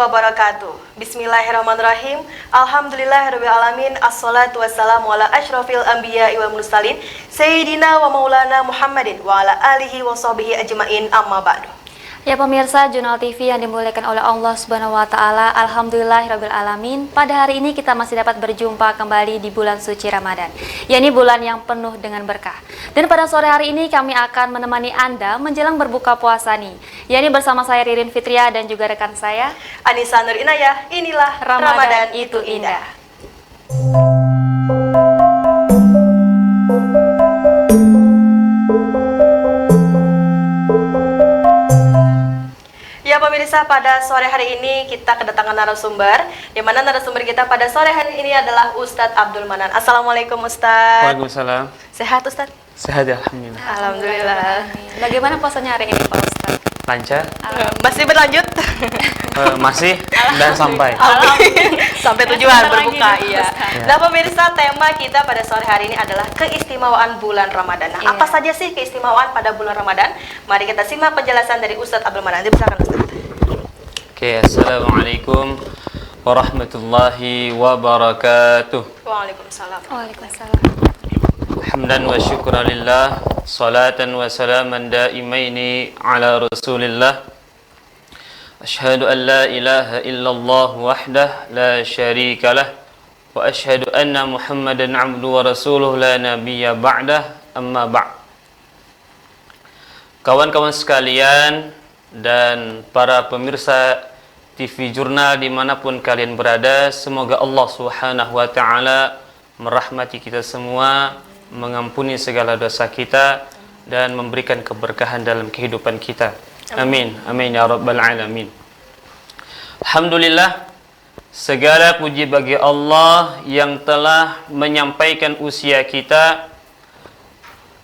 wabarakatuh. Bismillahirrahmanirrahim. Alhamdulillahirrahmanirrahim. Assalatu wassalamu ala ashrafil anbiya wal mursalin Sayyidina wa maulana Muhammadin wa ala alihi wa sahbihi ajma'in, amma ba'du. Ya pemirsa Jurnal TV yang dimuliakan oleh Allah Subhanahu wa taala, alhamdulillahirabbil alamin. Pada hari ini kita masih dapat berjumpa kembali di bulan suci Ramadan, yakni bulan yang penuh dengan berkah. Dan pada sore hari ini kami akan menemani Anda menjelang berbuka puasa nih, yakni bersama saya Ririn Fitria dan juga rekan saya Anissa Nur Inayah. Inilah Ramadan itu indah. Ya pemirsa, pada sore hari ini kita kedatangan narasumber, di mana narasumber kita pada sore hari ini adalah Ustadz Abdul Manan. Assalamualaikum Ustadz. Waalaikumsalam. Sehat Ustadz? Sehat ya, alhamdulillah. Alhamdulillah. Bagaimana puasanya hari ini Pak Ustadz? Lancar? Masih berlanjut? Masih dan sampai. Sampai tujuan berbuka, iya. Nah pemirsa, tema kita pada sore hari ini adalah keistimewaan bulan Ramadan. Nah, apa saja sih keistimewaan pada bulan Ramadan? Mari kita simak penjelasan dari Ustadz Abdul Manan. Silakan Ustadz. Oke, assalamualaikum warahmatullahi wabarakatuh. Waalaikumsalam. Waalaikumsalam. Hamdan wa syukran lillah, salatan wa salaman daimaini ala rasulillah. Ashhadu an la ilaha illallah wahdah la syarika lah, wa ashhadu anna Muhammadan abduhu wa rasuluh la nabiyya ba'dah, amma ba'd. Kawan-kawan sekalian dan para pemirsa TV Jurnal dimanapun kalian berada, semoga Allah Subhanahu wa ta'ala merahmati kita semua, mengampuni segala dosa kita, dan memberikan keberkahan dalam kehidupan kita. Amin. Amin ya rabbal alamin. Alhamdulillah, segala puji bagi Allah yang telah menyampaikan usia kita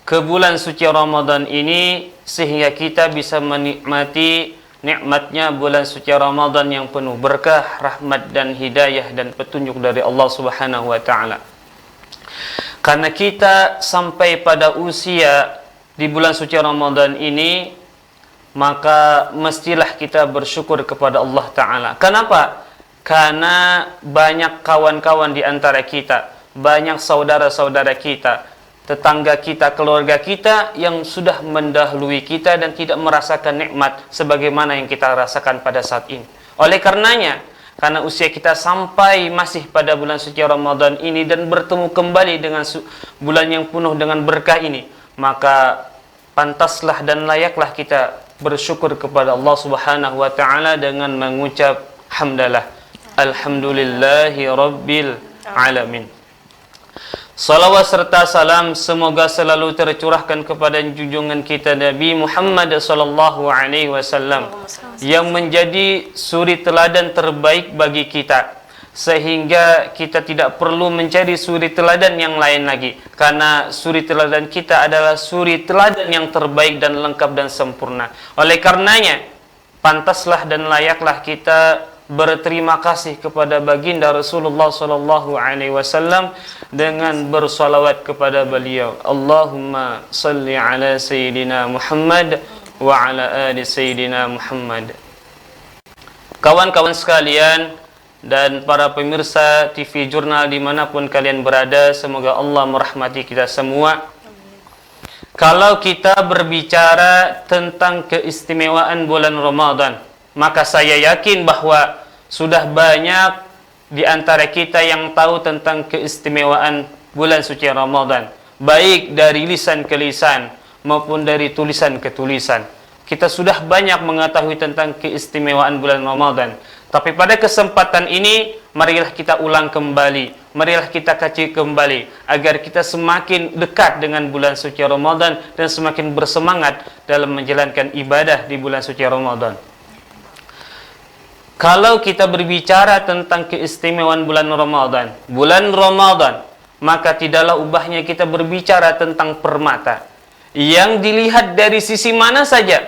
ke bulan suci Ramadan ini, sehingga kita bisa menikmati nikmatnya bulan suci Ramadan yang penuh berkah, rahmat dan hidayah dan petunjuk dari Allah Subhanahu wa taala. Karena kita sampai pada usia di bulan suci Ramadan ini, maka mestilah kita bersyukur kepada Allah taala. Kenapa? Karena banyak kawan-kawan di antara kita, banyak saudara-saudara kita, tetangga kita, keluarga kita yang sudah mendahului kita dan tidak merasakan nikmat sebagaimana yang kita rasakan pada saat ini. Oleh karenanya, karena usia kita sampai masih pada bulan suci Ramadan ini dan bertemu kembali dengan bulan yang penuh dengan berkah ini, maka pantaslah dan layaklah kita bersyukur kepada Allah Subhanahu wa taala dengan mengucap hamdalah, alhamdulillahi rabbil alamin. Salawat serta salam semoga selalu tercurahkan kepada junjungan kita Nabi Muhammad sallallahu alaihi wasallam yang menjadi suri teladan terbaik bagi kita, sehingga kita tidak perlu mencari suri teladan yang lain lagi, karena suri teladan kita adalah suri teladan yang terbaik dan lengkap dan sempurna. Oleh karenanya, pantaslah dan layaklah kita berterima kasih kepada baginda Rasulullah sallallahu alaihi wasallam dengan bersalawat kepada beliau. Allahumma salli ala sayyidina Muhammad wa ala ali sayyidina Muhammad. Kawan-kawan sekalian dan para pemirsa TV Jurnal dimanapun kalian berada, semoga Allah merahmati kita semua. Kalau kita berbicara tentang keistimewaan bulan Ramadan, maka saya yakin bahwa sudah banyak di antara kita yang tahu tentang keistimewaan bulan suci Ramadan, baik dari lisan ke lisan maupun dari tulisan ke tulisan. Kita sudah banyak mengetahui tentang keistimewaan bulan Ramadan. Tapi pada kesempatan ini, marilah kita ulang kembali, marilah kita kaji kembali, agar kita semakin dekat dengan bulan suci Ramadan dan semakin bersemangat dalam menjalankan ibadah di bulan suci Ramadan. Kalau kita berbicara tentang keistimewaan bulan Ramadan, maka tidaklah ubahnya kita berbicara tentang permata. Yang dilihat dari sisi mana saja,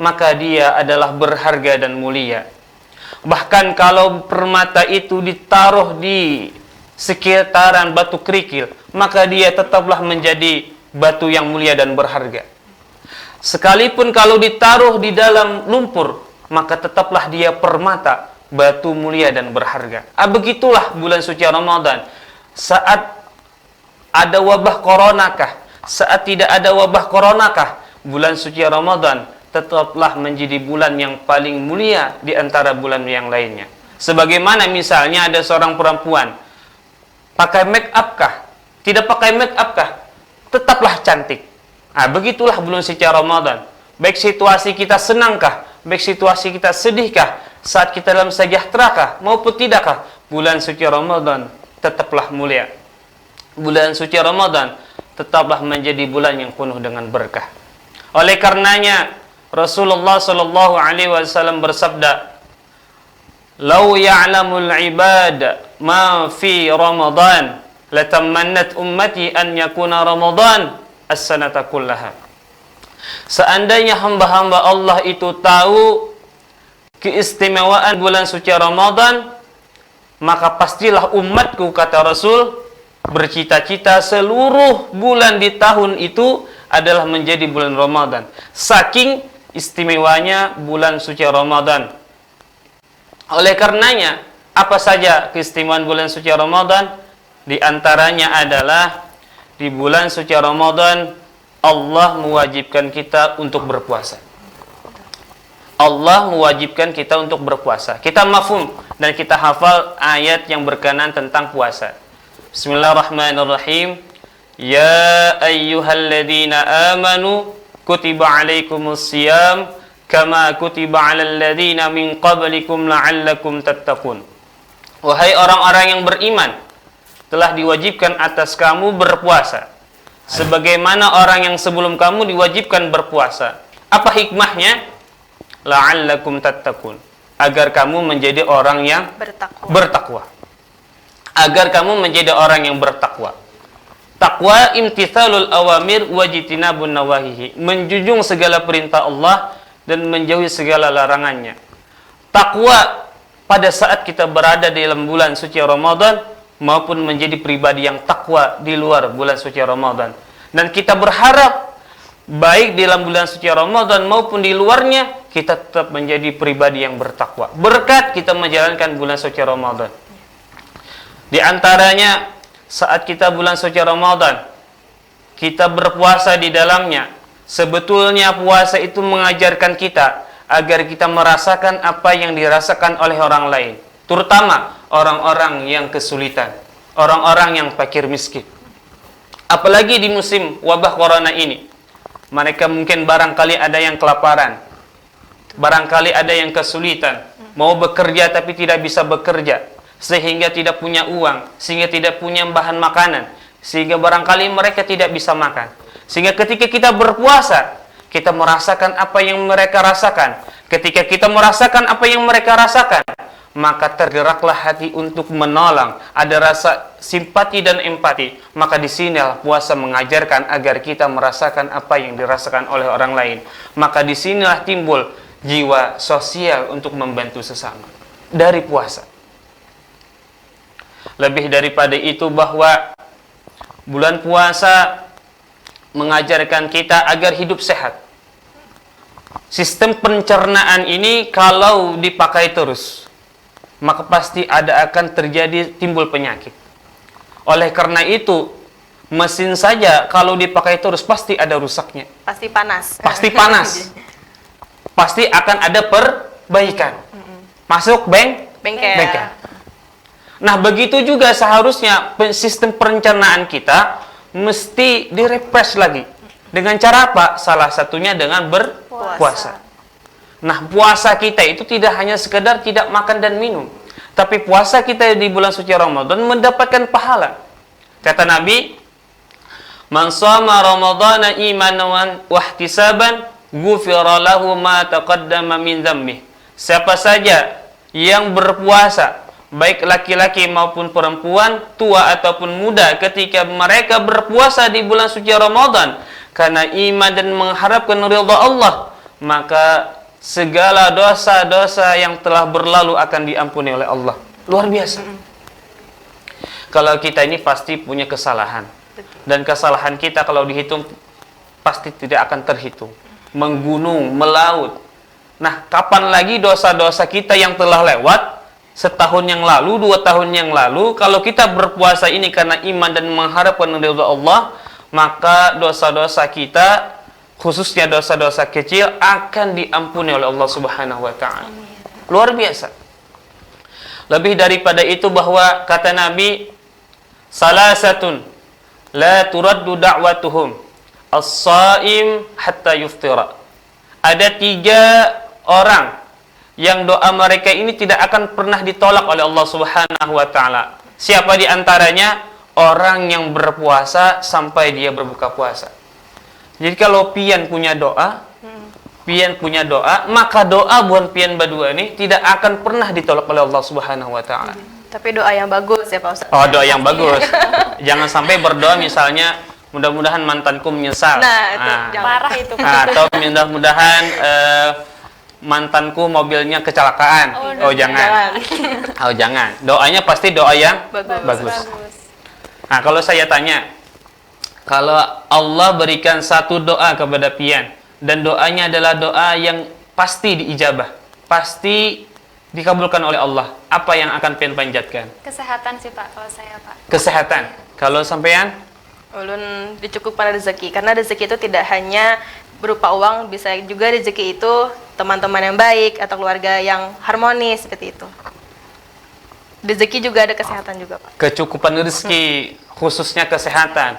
maka dia adalah berharga dan mulia. Bahkan kalau permata itu ditaruh di sekitaran batu kerikil, maka dia tetaplah menjadi batu yang mulia dan berharga. Sekalipun kalau ditaruh di dalam lumpur, maka tetaplah dia permata, batu mulia dan berharga. Begitulah bulan suci Ramadan. Saat ada wabah coronakah, saat tidak ada wabah coronakah, bulan suci Ramadan tetaplah menjadi bulan yang paling mulia di antara bulan yang lainnya. Sebagaimana misalnya ada seorang perempuan pakai make up kah, tidak pakai make up kah, tetaplah cantik. Begitulah bulan suci Ramadan. Baik situasi kita senangkah, baik situasi kita sedihkah, saat kita dalam sejahterakah maupun tidakkah, bulan suci Ramadan tetaplah mulia. Bulan suci Ramadan tetaplah menjadi bulan yang penuh dengan berkah. Oleh karenanya Rasulullah sallallahu alaihi wasallam bersabda, "Lau ya'lamul ibad ma fi Ramadan, latamannat ummati an yakuna Ramadan as-sanata kullaha." Seandainya hamba-hamba Allah itu tahu keistimewaan bulan suci Ramadan, maka pastilah umatku, kata Rasul, bercita-cita seluruh bulan di tahun itu adalah menjadi bulan Ramadan. Saking istimewanya bulan suci Ramadan. Oleh karenanya, apa saja keistimewaan bulan suci Ramadan? Di antaranya adalah di bulan suci Ramadan Allah mewajibkan kita untuk berpuasa. Allah mewajibkan kita untuk berpuasa. Kita mafhum dan kita hafal ayat yang berkenaan tentang puasa. Bismillahirrahmanirrahim. Ya ayyuhalladzina amanu kutiba alaikumus siyam kama kutiba alal ladzina min qablikum la'allakum tattaqun. Wahai orang-orang yang beriman, telah diwajibkan atas kamu berpuasa sebagaimana orang yang sebelum kamu diwajibkan berpuasa. Apa hikmahnya? La'allakum tattaqun, agar kamu menjadi orang yang bertakwa. Agar kamu menjadi orang yang bertakwa. Takwa imtithalul awamir wajtinabun nawahihi, menjunjung segala perintah Allah dan menjauhi segala larangannya. Takwa pada saat kita berada di dalam bulan suci Ramadan maupun menjadi pribadi yang takwa di luar bulan suci Ramadan. Dan kita berharap baik di dalam bulan suci Ramadan maupun di luarnya kita tetap menjadi pribadi yang bertakwa berkat kita menjalankan bulan suci Ramadan. Di antaranya saat kita bulan suci Ramadan kita berpuasa di dalamnya, sebetulnya puasa itu mengajarkan kita agar kita merasakan apa yang dirasakan oleh orang lain, terutama orang-orang yang kesulitan, orang-orang yang fakir miskin. Apalagi di musim wabah corona ini, mereka mungkin barangkali ada yang kelaparan, barangkali ada yang kesulitan, mau bekerja tapi tidak bisa bekerja, sehingga tidak punya uang, sehingga tidak punya bahan makanan, sehingga barangkali mereka tidak bisa makan. Sehingga ketika kita berpuasa, kita merasakan apa yang mereka rasakan. Ketika kita merasakan apa yang mereka rasakan, maka tergeraklah hati untuk menolong, ada rasa simpati dan empati. Maka di sinilah puasa mengajarkan agar kita merasakan apa yang dirasakan oleh orang lain. Maka di sinilah timbul jiwa sosial untuk membantu sesama dari puasa. Lebih daripada itu, bahwa bulan puasa mengajarkan kita agar hidup sehat. Sistem pencernaan ini kalau dipakai terus, maka pasti akan terjadi timbul penyakit. Oleh karena itu, mesin saja kalau dipakai terus pasti ada rusaknya. Pasti panas. Pasti panas. Pasti akan ada perbaikan. Masuk bengkel. Nah, begitu juga seharusnya sistem pencernaan kita mesti direfresh lagi. Dengan cara apa? Salah satunya dengan berpuasa. Nah, puasa kita itu tidak hanya sekedar tidak makan dan minum, tapi puasa kita di bulan suci Ramadan mendapatkan pahala. Kata Nabi, "Man shama Ramadhana imanan wa ihtisaban, ghufira lahu ma taqaddama min dzambihi." Siapa saja yang berpuasa, baik laki-laki maupun perempuan, tua ataupun muda, ketika mereka berpuasa di bulan suci Ramadan karena iman dan mengharapkan ridha Allah, maka segala dosa-dosa yang telah berlalu akan diampuni oleh Allah. Luar biasa. Kalau kita ini pasti punya kesalahan, dan kesalahan kita kalau dihitung pasti tidak akan terhitung, menggunung, melaut. Nah, kapan lagi dosa-dosa kita yang telah lewat setahun yang lalu, 2 tahun yang lalu, kalau kita berpuasa ini karena iman dan mengharapkan ridha Allah, maka dosa-dosa kita, khususnya dosa-dosa kecil, akan diampuni oleh Allah Subhanahu wa taala. Luar biasa. Lebih daripada itu, bahwa kata Nabi, salasatun la turaddu da'watuhum as-shaim hatta yuftira. Ada 3 orang yang doa mereka ini tidak akan pernah ditolak oleh Allah Subhanahu wa taala. Siapa di antaranya? Orang yang berpuasa sampai dia berbuka puasa. Jadi kalau pian punya doa, maka doa buan pian berdua ini tidak akan pernah ditolak oleh Allah Subhanahu wa taala. Tapi doa yang bagus ya Pak Ustaz. Oh, doa yang bagus. Jangan sampai berdoa misalnya, mudah-mudahan mantanku menyesal. Nah, itu jangan. Parah itu. Atau mudah-mudahan mantanku mobilnya kecelakaan. Oh, jangan. Oh, jangan. Doanya pasti doa yang bagus. Nah, kalau saya tanya, kalau Allah berikan satu doa kepada pian, dan doanya adalah doa yang pasti diijabah, pasti dikabulkan oleh Allah, apa yang akan pian panjatkan? Kesehatan sih Pak, kalau saya Pak. Kesehatan. Kalau sampean? Ulun dicukupkan rezeki, karena rezeki itu tidak hanya berupa uang, bisa juga rezeki itu teman-teman yang baik atau keluarga yang harmonis, seperti itu. Rezeki juga ada kesehatan juga Pak. Kecukupan rezeki, khususnya kesehatan.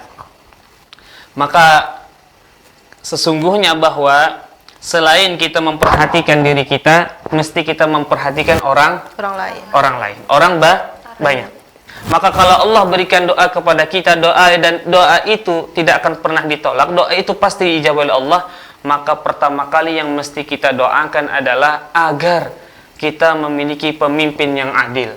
Maka sesungguhnya bahwa selain kita memperhatikan diri kita, mesti kita memperhatikan orang lain. Banyak. Maka kalau Allah berikan doa kepada kita, doa itu tidak akan pernah ditolak, doa itu pasti diijabah oleh Allah. Maka pertama kali yang mesti kita doakan adalah agar kita memiliki pemimpin yang adil.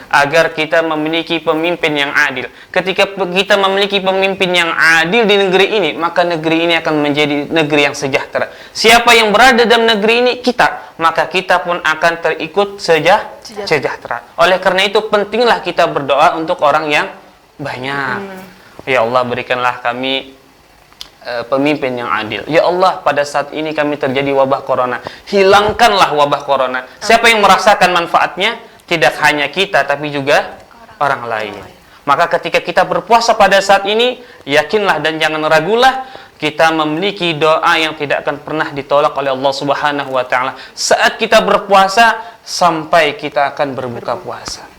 Agar kita memiliki pemimpin yang adil. Ketika kita memiliki pemimpin yang adil di negeri ini, maka negeri ini akan menjadi negeri yang sejahtera. Siapa yang berada dalam negeri ini? Kita. Maka kita pun akan terikut sejahtera. Oleh karena itu pentinglah kita berdoa untuk orang yang banyak. Ya Allah, berikanlah kami pemimpin yang adil. Ya Allah, pada saat ini kami terjadi wabah corona, hilangkanlah wabah corona. Siapa yang merasakan manfaatnya? Tidak hanya kita, tapi juga orang lain. Maka ketika kita berpuasa pada saat ini, yakinlah dan jangan ragulah, kita memiliki doa yang tidak akan pernah ditolak oleh Allah Subhanahu wa taala saat kita berpuasa sampai kita akan berbuka puasa.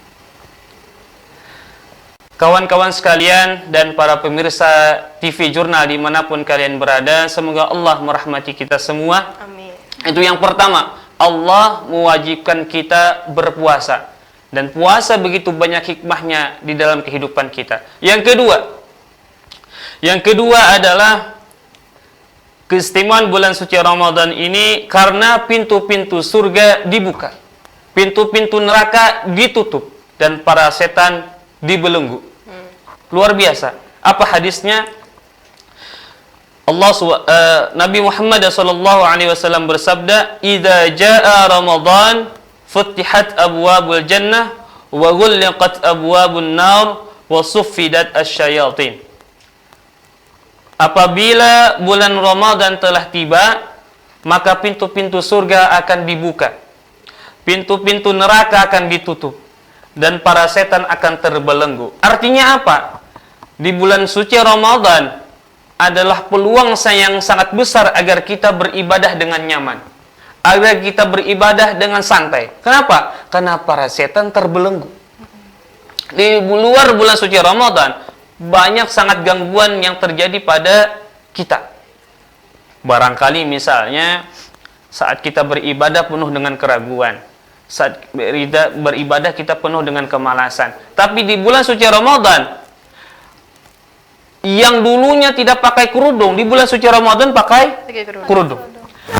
Kawan-kawan sekalian dan para pemirsa TV Jurnal dimanapun kalian berada, semoga Allah merahmati kita semua. Amin. Itu yang pertama, Allah mewajibkan kita berpuasa, dan puasa begitu banyak hikmahnya di dalam kehidupan kita. Yang kedua adalah keistimewaan bulan suci Ramadan ini karena pintu-pintu surga dibuka, pintu-pintu neraka ditutup, dan para setan dibelenggu. Luar biasa. Apa hadisnya? Nabi Muhammad SAW bersabda, "Idza jaa Ramadan, futihat abwabul jannah, wa ghulqat abwabun nar, wa suffidat asyayatin." Apabila bulan Ramadan telah tiba, maka pintu-pintu surga akan dibuka, pintu-pintu neraka akan ditutup, dan para setan akan terbelenggu. Artinya apa? Di bulan suci Ramadan adalah peluang yang sangat besar agar kita beribadah dengan nyaman, agar kita beribadah dengan santai. Kenapa? Karena para setan terbelenggu. Di luar bulan suci Ramadan banyak sangat gangguan yang terjadi pada kita. Barangkali misalnya saat kita beribadah penuh dengan keraguan, saat beribadah kita penuh dengan kemalasan. Tapi di bulan suci Ramadan, yang dulunya tidak pakai kerudung, di bulan suci Ramadan pakai kerudung.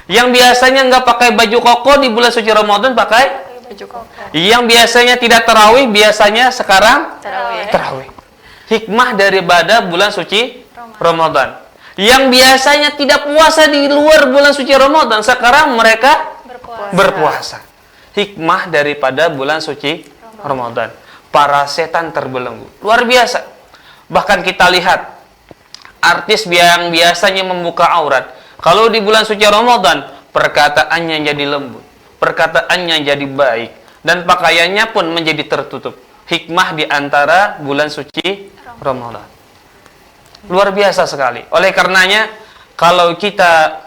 Yang biasanya nggak pakai baju koko, di bulan suci Ramadan pakai baju koko. Yang biasanya tidak tarawih, biasanya sekarang tarawih. Hikmah daripada bulan suci Ramadan. Yang biasanya tidak puasa di luar bulan suci Ramadan, sekarang mereka berpuasa. Hikmah daripada bulan suci Ramadan. Para setan terbelenggu. Luar biasa. Bahkan kita lihat artis yang biasanya membuka aurat, kalau di bulan suci Ramadan perkataannya jadi lembut, perkataannya jadi baik, dan pakaiannya pun menjadi tertutup. Hikmah di antara bulan suci Ramadan. Luar biasa sekali. Oleh karenanya, kalau kita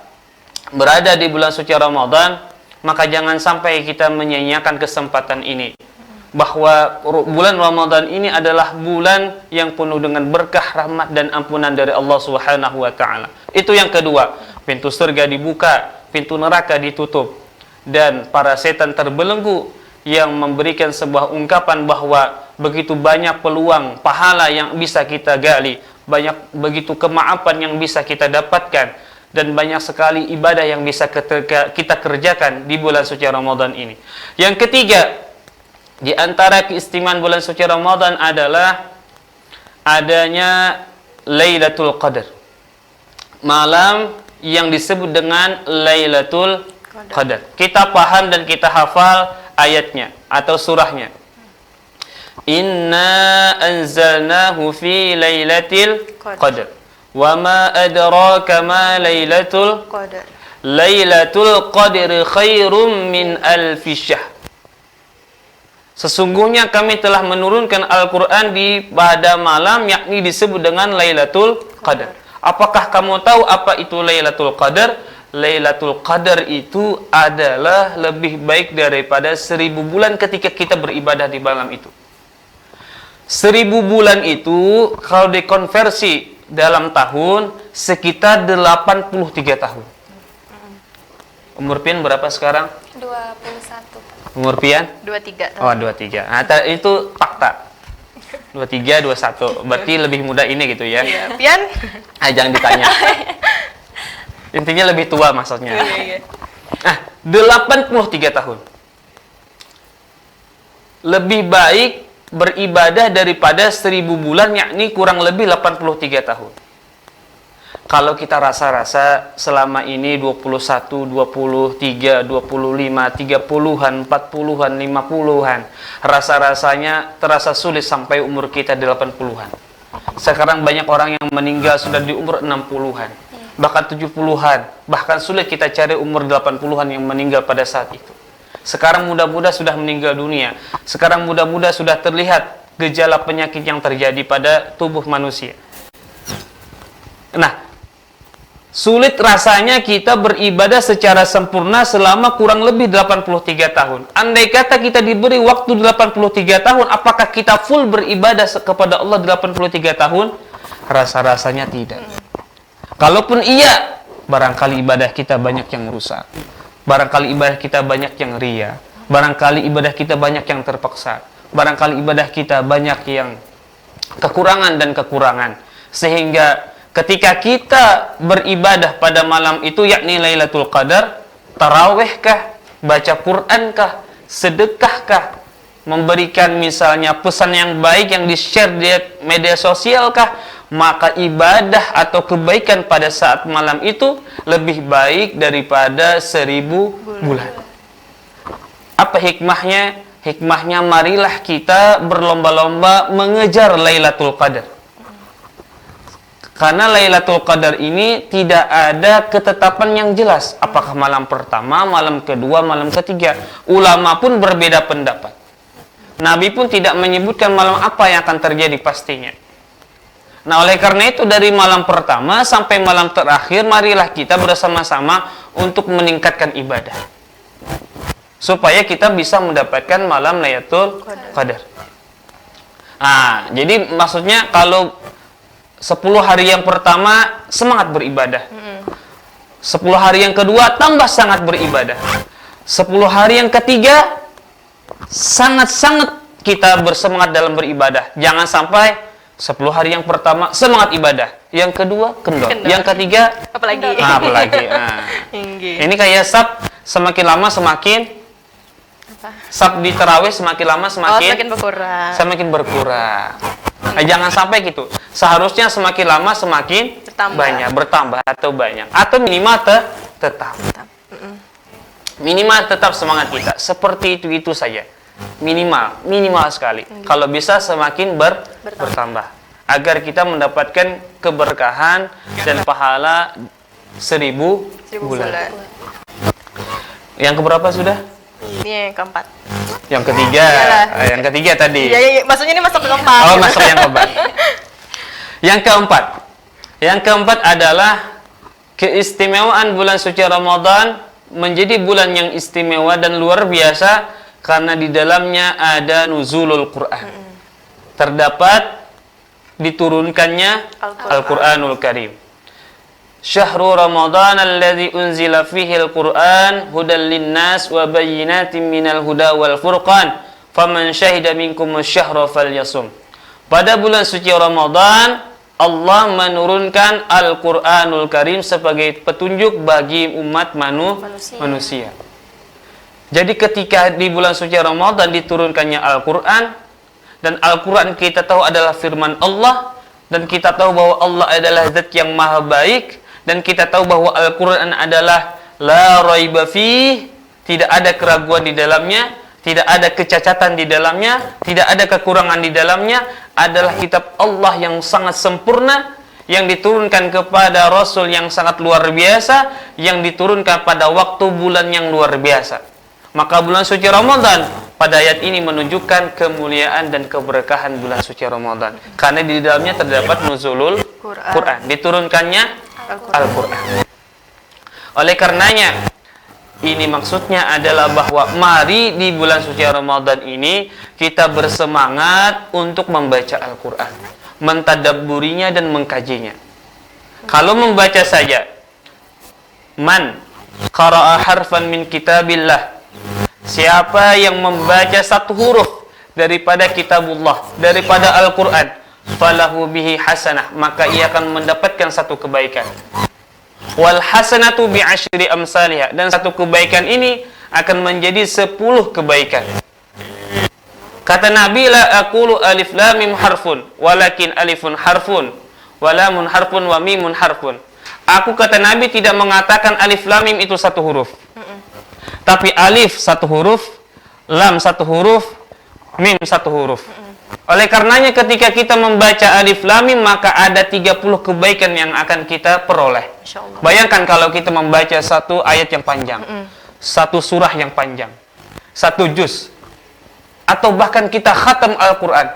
berada di bulan suci Ramadan, maka jangan sampai kita menyia-nyiakan kesempatan ini. Bahwa bulan Ramadan ini adalah bulan yang penuh dengan berkah, rahmat dan ampunan dari Allah Subhanahu wa taala. Itu yang kedua, pintu surga dibuka, pintu neraka ditutup, dan para setan terbelenggu yang memberikan sebuah ungkapan bahwa begitu banyak peluang pahala yang bisa kita gali, begitu kemaafan yang bisa kita dapatkan, dan banyak sekali ibadah yang bisa kita kerjakan di bulan suci Ramadan ini. Yang ketiga, di antara keistimewaan bulan suci Ramadan adalah adanya Lailatul Qadar. Malam yang disebut dengan Lailatul Qadar. Kita paham dan kita hafal ayatnya atau surahnya. Inna anzalnahu fi Lailatul Qadar. Wa ma adraka ma Lailatul Qadar. Lailatul Qadri khairum min alfi syahr. Sesungguhnya kami telah menurunkan Al-Quran pada malam, yakni disebut dengan Lailatul Qadar. Apakah kamu tahu apa itu Lailatul Qadar? Lailatul Qadar itu adalah lebih baik daripada 1000 bulan ketika kita beribadah di malam itu. 1000 bulan itu kalau dikonversi dalam tahun sekitar 83 tahun. Umur Pian berapa sekarang? 21. Umur Pian? 23 tahun. Oh, 23. Nah, itu fakta. 23, 21. Berarti lebih muda ini gitu ya. Iya, Pian. Jangan ditanya. Intinya lebih tua maksudnya. Iya. Nah, 83 tahun. Lebih baik beribadah daripada 1000 bulan, yakni kurang lebih 83 tahun. Kalau kita rasa-rasa selama ini 21, 23, 25, 30-an, 40-an, 50-an, rasa-rasanya terasa sulit sampai umur kita 80-an. Sekarang banyak orang yang meninggal sudah di umur 60-an, bahkan 70-an, bahkan sulit kita cari umur 80-an yang meninggal pada saat itu. Sekarang muda-muda sudah meninggal dunia. Sekarang muda-muda sudah terlihat gejala penyakit yang terjadi pada tubuh manusia. Nah, sulit rasanya kita beribadah secara sempurna selama kurang lebih 83 tahun. Andai kata kita diberi waktu 83 tahun, apakah kita full beribadah kepada Allah 83 tahun? Rasa-rasanya tidak. Kalaupun iya, barangkali ibadah kita banyak yang rusak. Barangkali ibadah kita banyak yang ria. Barangkali ibadah kita banyak yang terpaksa. Barangkali ibadah kita banyak yang kekurangan dan kekurangan. Sehingga ketika kita beribadah pada malam itu, yakni Lailatul Qadar, tarawihkah, baca Qurankah, sedekahkah, memberikan misalnya pesan yang baik yang di-share di media sosialkah, maka ibadah atau kebaikan pada saat malam itu lebih baik daripada 1000 bulan. Apa hikmahnya? Hikmahnya, marilah kita berlomba-lomba mengejar Lailatul Qadar. Karena Lailatul Qadar ini tidak ada ketetapan yang jelas. Apakah malam pertama, malam kedua, malam ketiga. Ulama pun berbeda pendapat. Nabi pun tidak menyebutkan malam apa yang akan terjadi pastinya. Nah, oleh karena itu dari malam pertama sampai malam terakhir, marilah kita bersama-sama untuk meningkatkan ibadah. Supaya kita bisa mendapatkan malam Lailatul Qadar. Nah, jadi maksudnya kalau 10 hari yang pertama semangat beribadah. 10 hari yang kedua tambah sangat beribadah. 10 hari yang ketiga sangat-sangat kita bersemangat dalam beribadah. Jangan sampai 10 hari yang pertama semangat ibadah, yang kedua kendor, yang ketiga apalagi. Nah. Ini kayak semakin lama semakin di tarawih semakin lama semakin berkurang. Nah, jangan sampai gitu. Seharusnya semakin lama semakin bertambah atau banyak, atau minimal tetap. Minimal tetap semangat kita. Seperti itu saja. Minimal sekali. Kalau bisa semakin bertambah. Agar kita mendapatkan keberkahan dan pahala 1000 bulan. Yang keberapa sudah? Ini yang keempat. Yang ketiga, Iyalah. yang ketiga tadi. Iya, maksudnya ini masuk ke keempat. Oh, masuk yang keempat. Yang keempat adalah keistimewaan bulan suci Ramadan menjadi bulan yang istimewa dan luar biasa karena di dalamnya ada nuzulul Quran. Terdapat diturunkannya Al-Qur'anul Karim. Syahrul Ramadan alladzi unzila fihi al-Qur'an hudan linnas wa bayyinatin minal huda wal furqan faman syahida minkum asy-syahra falyasum. Pada bulan suci Ramadan Allah menurunkan Al-Qur'anul Karim sebagai petunjuk bagi umat manusia. Jadi ketika di bulan suci Ramadan diturunkannya Al-Qur'an, dan Al-Qur'an kita tahu adalah firman Allah, dan kita tahu bahwa Allah adalah zat yang maha baik, dan kita tahu bahwa Al-Qur'an adalah la raiba fih, tidak ada keraguan di dalamnya, tidak ada kecacatan di dalamnya, tidak ada kekurangan di dalamnya, adalah kitab Allah yang sangat sempurna, yang diturunkan kepada Rasul yang sangat luar biasa, yang diturunkan pada waktu bulan yang luar biasa. Maka bulan suci Ramadan pada ayat ini menunjukkan kemuliaan dan keberkahan bulan suci Ramadan, karena di dalamnya terdapat nuzulul Quran, diturunkannya Al-Quran. Oleh karenanya, ini maksudnya adalah bahwa mari di bulan suci Ramadan ini kita bersemangat untuk membaca Al-Quran, mentadabburinya dan mengkajinya. Kalau membaca saja, man qara'a harfan min kitabillah, siapa yang membaca satu huruf daripada kitabullah, daripada Al-Quran, falahu bihi hasanah, maka ia akan mendapatkan satu kebaikan. Wal hasanatu bi asyri amsalihha, dan satu kebaikan ini akan menjadi 10 kebaikan. Kata Nabi, la aqulu alif lam mim harfun walakin alifun harfun wa lamun harfun wa mimun harfun. Aku, kata Nabi, tidak mengatakan alif lam mim itu satu huruf. Tapi alif satu huruf, lam satu huruf, mim satu huruf. Oleh karenanya ketika kita membaca alif lam mim, maka ada 30 kebaikan yang akan kita peroleh. Bayangkan kalau kita membaca satu ayat yang panjang, satu surah yang panjang, satu juz, atau bahkan kita khatam Al-Quran,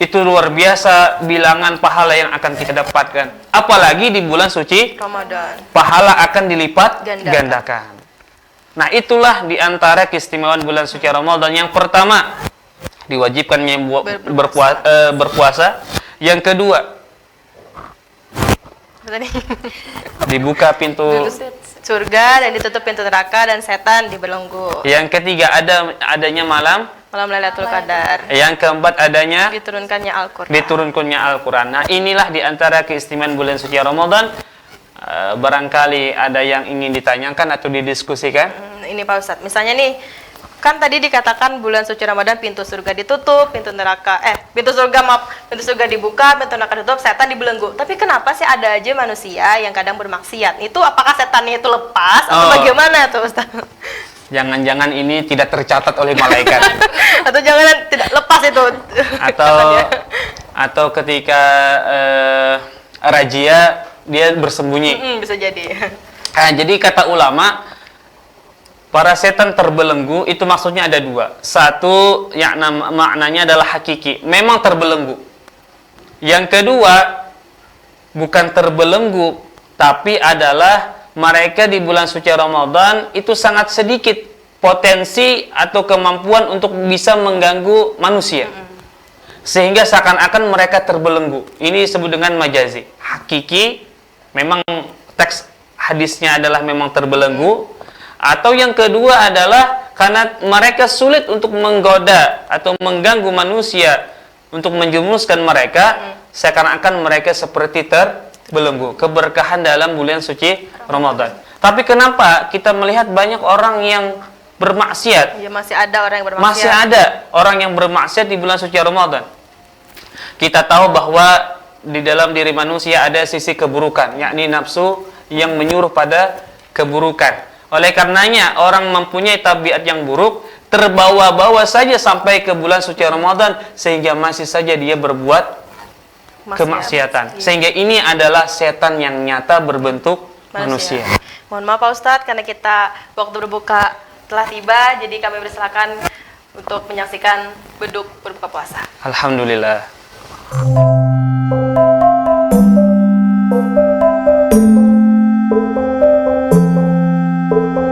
itu luar biasa bilangan pahala yang akan kita dapatkan. Apalagi di bulan suci Ramadan, pahala akan dilipat gandakan. Nah, itulah diantara keistimewaan bulan suci Ramadan. Yang pertama, diwajibkannya berpuasa. Yang kedua, dibuka pintu surga dan ditutup pintu neraka dan setan dibelenggu. Yang ketiga, adanya malam Lailatul Qadar. Yang keempat, adanya diturunkannya Al-Quran. Nah, inilah diantara keistimewaan bulan suci Ramadan. Barangkali ada yang ingin ditanyakan atau didiskusikan. Ini Pak Ustadz, misalnya nih, kan tadi dikatakan bulan suci Ramadan pintu surga ditutup, pintu surga dibuka, pintu neraka ditutup, setan dibelenggu. Tapi kenapa sih ada aja manusia yang kadang bermaksiat? Itu apakah setannya itu lepas atau bagaimana tuh Ustaz? Jangan-jangan ini tidak tercatat oleh malaikat. Atau jangan tidak lepas itu. Atau ketika razia dia bersembunyi. Bisa jadi. Nah, jadi kata ulama, para setan terbelenggu itu maksudnya ada dua. Satu, maknanya adalah hakiki, memang terbelenggu. Yang kedua, bukan terbelenggu, tapi adalah mereka di bulan suci Ramadan itu sangat sedikit potensi atau kemampuan untuk bisa mengganggu manusia. Sehingga seakan-akan mereka terbelenggu. Ini disebut dengan majazi. Hakiki, memang teks hadisnya adalah memang terbelenggu. Atau yang kedua adalah karena mereka sulit untuk menggoda atau mengganggu manusia untuk menjerumuskan mereka, seakan-akan mereka seperti terbelenggu. Keberkahan dalam bulan suci Ramadan. Tapi kenapa kita melihat banyak orang yang bermaksiat? Ya, masih ada orang yang bermaksiat. Masih ada orang yang bermaksiat di bulan suci Ramadan. Kita tahu bahwa di dalam diri manusia ada sisi keburukan, yakni nafsu yang menyuruh pada keburukan. Oleh karenanya orang mempunyai tabiat yang buruk, terbawa-bawa saja sampai ke bulan suci Ramadan sehingga masih saja dia berbuat kemaksiatan. Sehingga ini adalah setan yang nyata berbentuk manusia. Mohon maaf Pak Ustadz, karena kita waktu berbuka telah tiba, jadi kami persilakan untuk menyaksikan beduk berbuka puasa. Alhamdulillah.